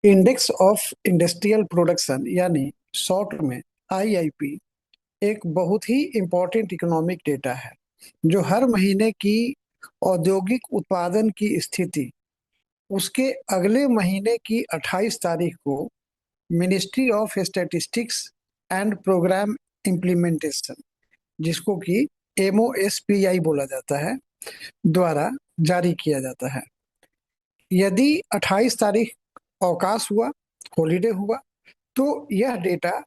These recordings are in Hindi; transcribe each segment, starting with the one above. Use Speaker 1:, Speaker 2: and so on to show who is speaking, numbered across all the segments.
Speaker 1: इंडेक्स ऑफ इंडस्ट्रियल प्रोडक्शन यानी शॉर्ट में आईआईपी एक बहुत ही इम्पोर्टेंट इकोनॉमिक डेटा है जो हर महीने की औद्योगिक उत्पादन की स्थिति उसके अगले महीने की 28 तारीख को ministry of statistics and programme implementation, जिसको कि एमओएसपीआई बोला जाता है, द्वारा जारी किया जाता है। यदि 28 तारीख अवकाश हुआ, हॉलीडे हुआ, तो यह डेटा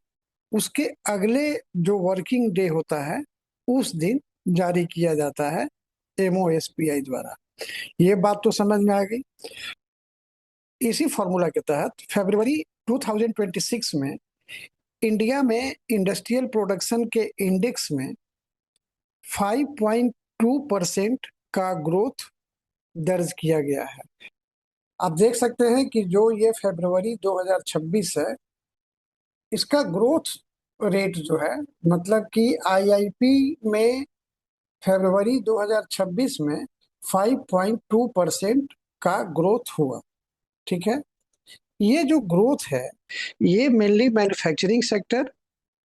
Speaker 1: उसके अगले जो वर्किंग डे होता है उस दिन जारी किया जाता है एमओएसपीआई द्वारा। ये बात तो समझ में आ गई। इसी फॉर्मूला के तहत फरवरी 2026 में इंडिया में इंडस्ट्रियल प्रोडक्शन के इंडेक्स में 5.2% का ग्रोथ दर्ज किया गया है। आप देख सकते हैं कि जो ये फरवरी 2026 है, इसका ग्रोथ रेट जो है, मतलब कि आईआईपी में फरवरी 2026 में 5.2% का ग्रोथ हुआ। ठीक है। ये जो ग्रोथ है, ये मेनली मैन्युफैक्चरिंग सेक्टर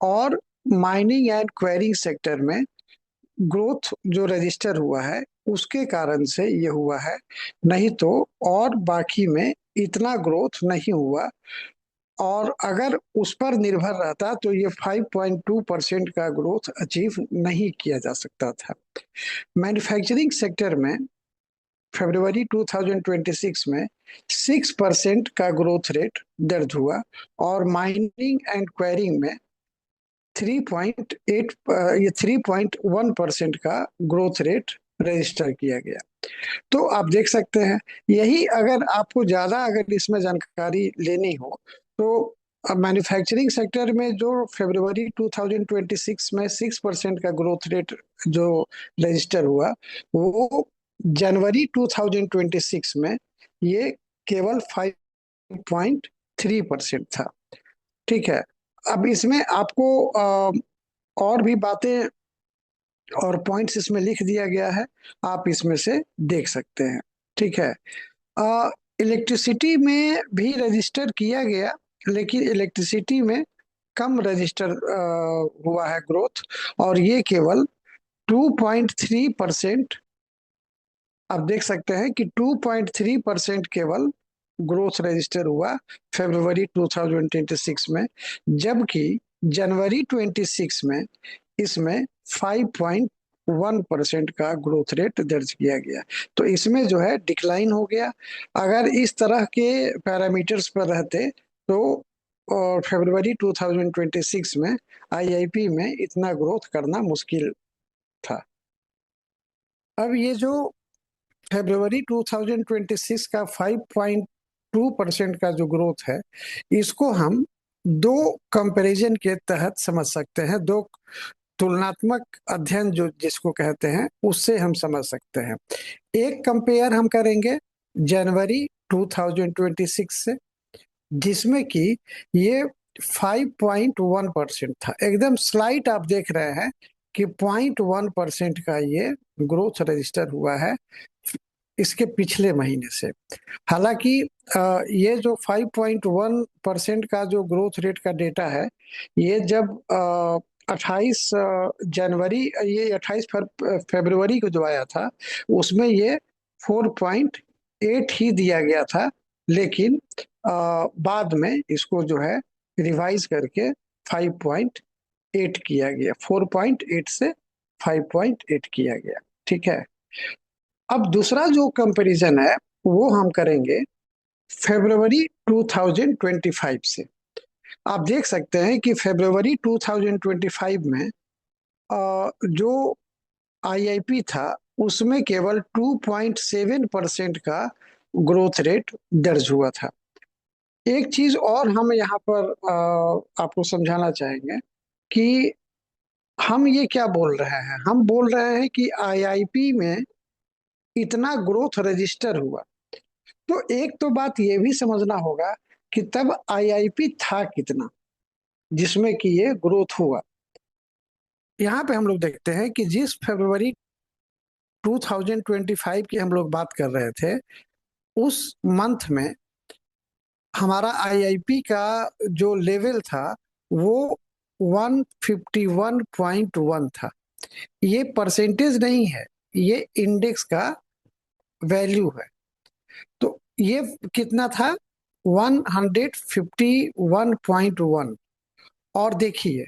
Speaker 1: और माइनिंग एंड क्वेरिंग सेक्टर में ग्रोथ जो रजिस्टर हुआ है उसके कारण से ये हुआ है। नहीं तो और बाकी में इतना ग्रोथ नहीं हुआ। और अगर उस पर निर्भर रहता तो ये 5.2% का ग्रोथ अचीव नहीं किया जा सकता था। मैन्युफैक्चरिंग सेक्टर में फरवरी 2026 में 6% का ग्रोथ रेट दर्ज हुआ और माइनिंग एंड क्वेरिंग में 3.8 ये 3.1% का ग्रोथ रेट रजिस्टर किया गया। तो आप देख सकते हैं, यही अगर आपको ज्यादा अगर इसमें जानकारी लेनी हो तो मैन्युफैक्चरिंग सेक्टर में जो फरवरी 2026 में 6% का ग्रोथ रेट जो रजिस्टर हुआ, वो जनवरी 2026 में ये केवल 5.3% था। ठीक है। अब इसमें आपको और भी बातें और पॉइंट्स इसमें लिख दिया गया है, आप इसमें से देख सकते हैं। ठीक है। इलेक्ट्रिसिटी में भी रजिस्टर किया गया, लेकिन इलेक्ट्रिसिटी में कम रजिस्टर हुआ है ग्रोथ, और ये केवल 2.3%। आप देख सकते हैं कि 2.3% केवल ग्रोथ रजिस्टर हुआ फरवरी 2026 में, जबकि जनवरी 26 में इसमें 5.1% का ग्रोथ रेट दर्ज किया गया। तो इसमें जो है डिक्लाइन हो गया। अगर इस तरह के पैरामीटर्स पर रहते तो और फरवरी 2026 में आईआईपी में इतना ग्रोथ करना मुश्किल था। अब ये जो फरवरी 2026 का 5.2% का जो ग्रोथ है, इसको हम दो कंपैरिजन के तहत समझ सकते हैं। दो तुलनात्मक अध्ययन जो जिसको कहते हैं, उससे हम समझ सकते हैं। एक कंपेयर हम करेंगे जनवरी 2026 से, जिसमें कि ये 5.1% था। एकदम स्लाइट आप देख रहे हैं कि 0.1% का ये ग्रोथ रजिस्टर हुआ है इसके पिछले महीने से। हालांकि ये जो 5.1% का जो ग्रोथ रेट का डेटा है, ये जब 28 जनवरी, ये 28 फरवरी को जो आया था, उसमें ये 4.8 ही दिया गया था। लेकिन बाद में इसको जो है रिवाइज करके 5.8 किया गया, 4.8 से 5.8 किया गया। ठीक है। अब दूसरा जो कंपैरिजन है वो हम करेंगे फरवरी 2025 से। आप देख सकते हैं कि फरवरी 2025 में जो आईआईपी था उसमें केवल 2.7% का ग्रोथ रेट दर्ज हुआ था। एक चीज और हम यहाँ पर आपको समझाना चाहेंगे कि हम ये क्या बोल रहे हैं। हम बोल रहे हैं कि आईआईपी में इतना ग्रोथ रजिस्टर हुआ, तो एक तो बात ये भी समझना होगा कि तब आईआईपी था कितना जिसमें कि ये ग्रोथ हुआ। यहाँ पे हम लोग देखते हैं कि जिस फरवरी 2025 की हम लोग बात कर रहे थे, उस मंथ में हमारा आईआईपी का जो लेवल था वो 151.1 था। ये परसेंटेज नहीं है, ये इंडेक्स का वैल्यू है। तो ये कितना था? 151.1। और देखिए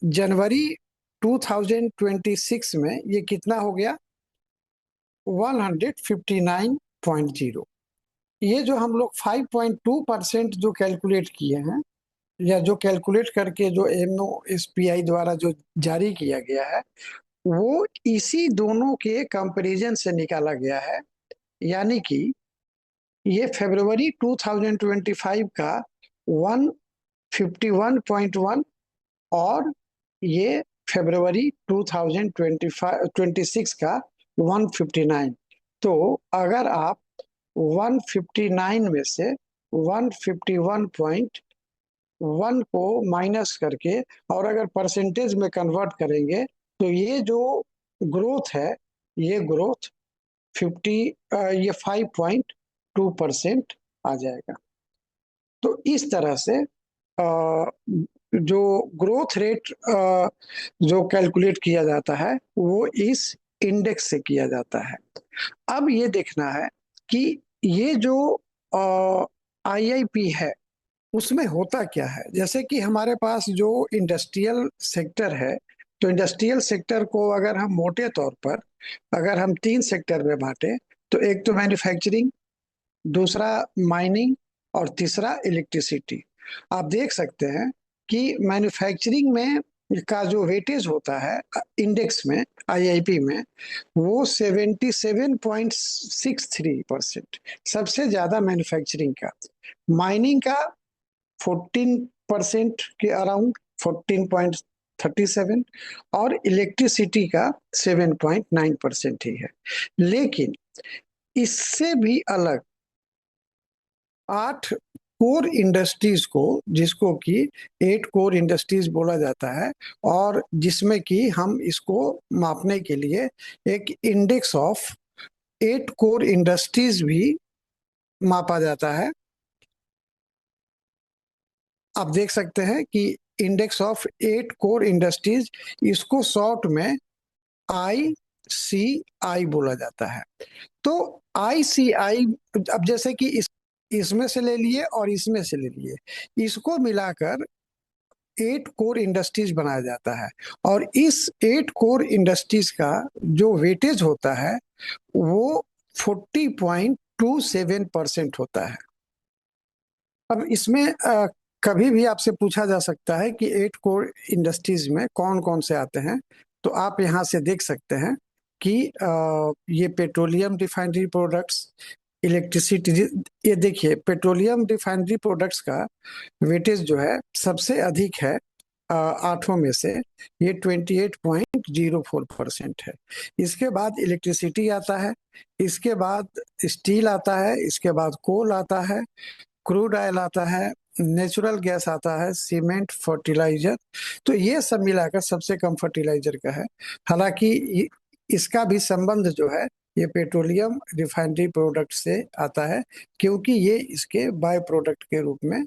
Speaker 1: जनवरी 2026 में ये कितना हो गया? 159.0। ये जो हम लोग 5.2% जो कैलकुलेट किए हैं, या जो कैलकुलेट करके जो एमओएसपीआई द्वारा जो जारी किया गया है, वो इसी दोनों के कंपैरिजन से निकाला गया है। यानी कि ये फरवरी 2025 का 151.1 और ये फरवरी 2025-26 का 159। तो अगर आप 159 में से 151.1 को माइनस करके और अगर परसेंटेज में कन्वर्ट करेंगे, तो ये जो ग्रोथ है, ये ग्रोथ 50 ये 5.2% आ जाएगा। तो इस तरह से जो ग्रोथ रेट जो कैलकुलेट किया जाता है वो इस इंडेक्स से किया जाता है। अब ये देखना है कि ये जो आईआईपी है उसमें होता क्या है। जैसे कि हमारे पास जो इंडस्ट्रियल सेक्टर है, तो इंडस्ट्रियल सेक्टर को अगर हम मोटे तौर पर अगर हम तीन सेक्टर में बांटे, तो एक तो मैन्युफैक्चरिंग, दूसरा माइनिंग और तीसरा इलेक्ट्रिसिटी। आप देख सकते हैं कि मैन्युफैक्चरिंग में का जो वेटेज होता है इंडेक्स में, आईआईपी में, वो 77.63%, सबसे ज्यादा मैन्युफैक्चरिंग का। माइनिंग का 14% के अराउंड, 14.37, और इलेक्ट्रिसिटी का 7.9% ही है। लेकिन इससे भी अलग 8 कोर इंडस्ट्रीज को, जिसको कि 8 कोर इंडस्ट्रीज बोला जाता है, और जिसमें कि हम इसको मापने के लिए एक इंडेक्स ऑफ 8 कोर इंडस्ट्रीज भी मापा जाता है। आप देख सकते हैं कि इंडेक्स ऑफ 8 कोर इंडस्ट्रीज, इसको शॉर्ट में ICI बोला जाता है। तो ICI, अब जैसे कि इसमें से ले लिए और इसमें से ले लिए, इसको मिलाकर 8 कोर इंडस्ट्रीज बनाया जाता है। और इस 8 कोर इंडस्ट्रीज का जो वेटेज होता है वो 40.27% होता है। अब इसमें कभी भी आपसे पूछा जा सकता है कि 8 कोर इंडस्ट्रीज में कौन कौन से आते हैं। तो आप यहाँ से देख सकते हैं कि ये पेट्रोलियम रिफाइनरी प्रोडक्ट्स, इलेक्ट्रिसिटी, ये देखिए पेट्रोलियम रिफाइनरी प्रोडक्ट्स का वेटेज जो है सबसे अधिक है 8 में से, ये 28.04% है। इसके बाद इलेक्ट्रिसिटी आता है, इसके बाद स्टील आता है, इसके बाद कोल आता है, क्रूड ऑयल आता है, नेचुरल गैस आता है, सीमेंट, फर्टिलाइजर। तो ये सब मिलाकर सबसे कम फर्टिलाइजर का है। हालांकि इसका भी संबंध जो है ये पेट्रोलियम रिफाइनरी प्रोडक्ट से आता है, क्योंकि ये इसके बाय प्रोडक्ट के रूप में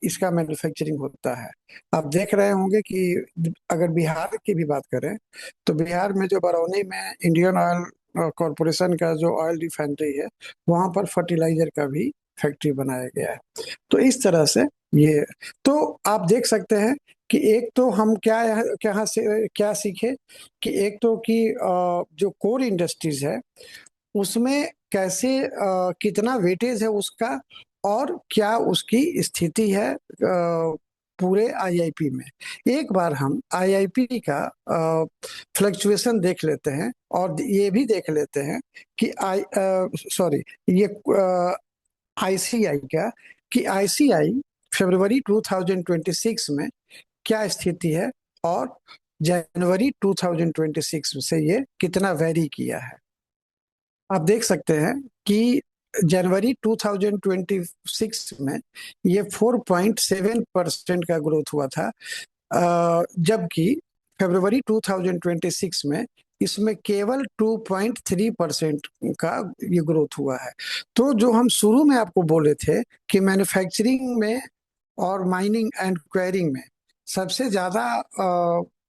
Speaker 1: इसका मैन्युफैक्चरिंग होता है। आप देख रहे होंगे कि अगर बिहार की भी बात करें, तो बिहार में जो बरौनी में इंडियन ऑयल कॉरपोरेशन का जो ऑयल रिफाइनरी है, वहां पर फर्टिलाइजर का भी फैक्ट्री बनाया गया है। तो इस तरह से ये, तो आप देख सकते हैं कि एक तो हम क्या से क्या सीखे कि एक तो कि जो कोर इंडस्ट्रीज है उसमें कैसे कितना वेटेज है उसका, और क्या उसकी स्थिति है पूरे आईआईपी में। एक बार हम आईआईपी का फ्लक्चुएशन देख लेते हैं, और ये भी देख लेते हैं कि सॉरी, ये आईसीआई का, कि आईसीआई फरवरी 2026 में क्या स्थिति है, और जनवरी 2026 से ये कितना वेरी किया है। आप देख सकते हैं कि जनवरी 2026 में ये 4.7% का ग्रोथ हुआ था, जबकि फरवरी 2026 में इसमें केवल 2.3% का ये ग्रोथ हुआ है। तो जो हम शुरू में आपको बोले थे कि मैन्युफैक्चरिंग में और माइनिंग एंड क्वेरिंग में सबसे ज्यादा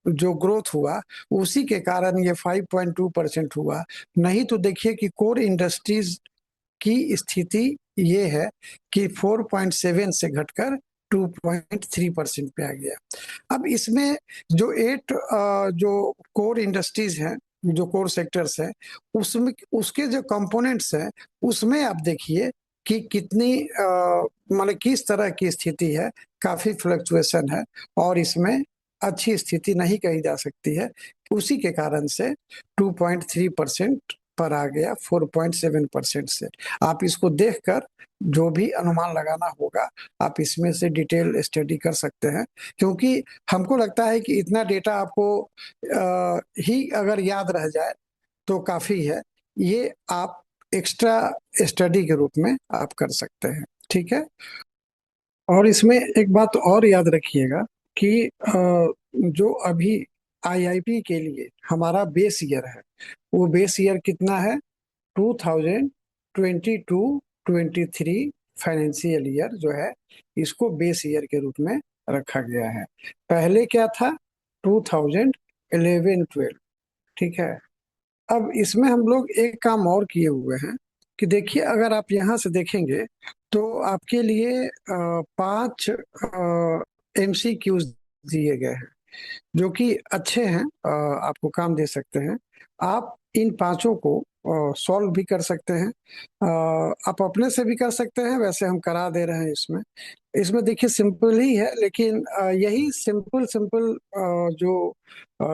Speaker 1: जो ग्रोथ हुआ, उसी के कारण ये 5.2% हुआ। नहीं तो देखिए कि कोर इंडस्ट्रीज की स्थिति ये है कि 4.7 से घटकर 2.3% पे आ गया। अब इसमें जो 8 जो कोर इंडस्ट्रीज हैं, जो कोर सेक्टर्स हैं, उसमें उसके जो कंपोनेंट्स हैं, उसमें आप देखिए कि कितनी मतलब किस तरह की स्थिति है। काफी फ्लक्चुएशन है और इसमें अच्छी स्थिति नहीं कही जा सकती है। उसी के कारण से 2.3% पर आ गया 4.7% से। आप इसको देखकर जो भी अनुमान लगाना होगा, आप इसमें से डिटेल स्टडी कर सकते हैं। क्योंकि हमको लगता है कि इतना डेटा आपको ही अगर याद रह जाए तो काफी है। ये आप एक्स्ट्रा स्टडी के रूप में आप कर सकते हैं। ठीक है। और इसमें एक बात और याद रखिएगा कि जो अभी आईआईपी के लिए हमारा बेस ईयर है, वो बेस ईयर कितना है? 2022-23 फाइनेंशियल ईयर जो है, इसको बेस ईयर के रूप में रखा गया है। पहले क्या था? 2011-12। ठीक है। अब इसमें हम लोग एक काम और किए हुए हैं कि देखिए, अगर आप यहाँ से देखेंगे तो आपके लिए 5 एमसीक्यूज दिए गए हैं, जो कि अच्छे हैं, आपको काम दे सकते हैं। आप इन पांचों को सॉल्व भी कर सकते हैं। आप अपने से भी कर सकते हैं, वैसे हम करा दे रहे हैं इसमें। इसमें देखिए सिंपल ही है, लेकिन यही सिंपल सिंपल जो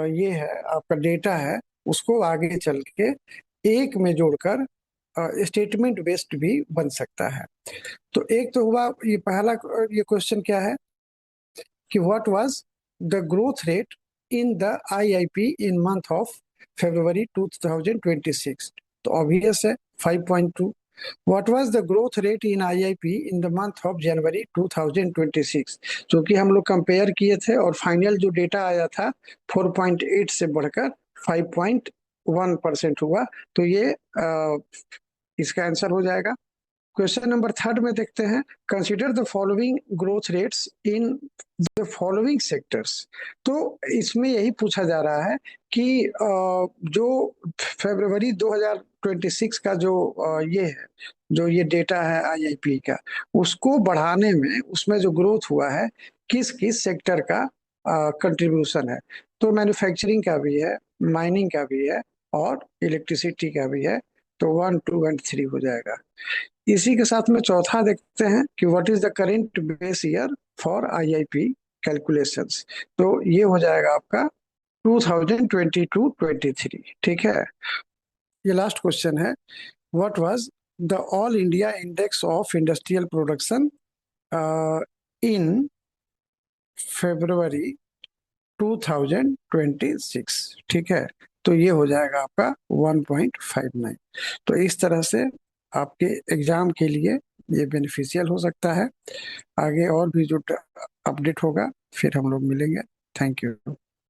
Speaker 1: ये है आपका डेटा है, उसको आगे चल के एक में जोड़कर स्टेटमेंट बेस्ड भी बन सकता है। तो एक तो हुआ ये पहला। ये क्वेश्चन क्या है कि what was the growth rate in the IIP in month of February 2026? तो ऑब्वियस है 5.2। What was the growth rate in IIP in the month of January 2026? जो कि हम लोग कंपेयर किए थे और फाइनल जो डेटा आया था 4.8 से बढ़कर 5.1% हुआ। तो ये इसका आंसर हो जाएगा। क्वेश्चन नंबर थर्ड में देखते हैं, consider the following growth rates in the following sectors. तो इसमें यही पूछा जा रहा है कि जो फरवरी 2026 का जो ये है, जो ये डेटा है आईआईपी का, उसको बढ़ाने में उसमें जो ग्रोथ हुआ है, किस किस सेक्टर का कंट्रीब्यूशन है। तो मैन्युफैक्चरिंग का भी है, माइनिंग का भी है और इलेक्ट्रिसिटी का भी है। तो 1, 2 एंड 3 हो जाएगा। इसी के साथ में चौथा देखते हैं कि what is the current base year for IIP calculations. तो ये हो जाएगा आपका 2022-23। ठीक है। ये लास्ट क्वेश्चन है, what was the all India index of industrial production in February 2026। ठीक है। तो ये हो जाएगा आपका 1.59। तो इस तरह से आपके एग्जाम के लिए ये बेनिफिशियल हो सकता है। आगे और भी जो अपडेट होगा फिर हम लोग मिलेंगे। Thank you.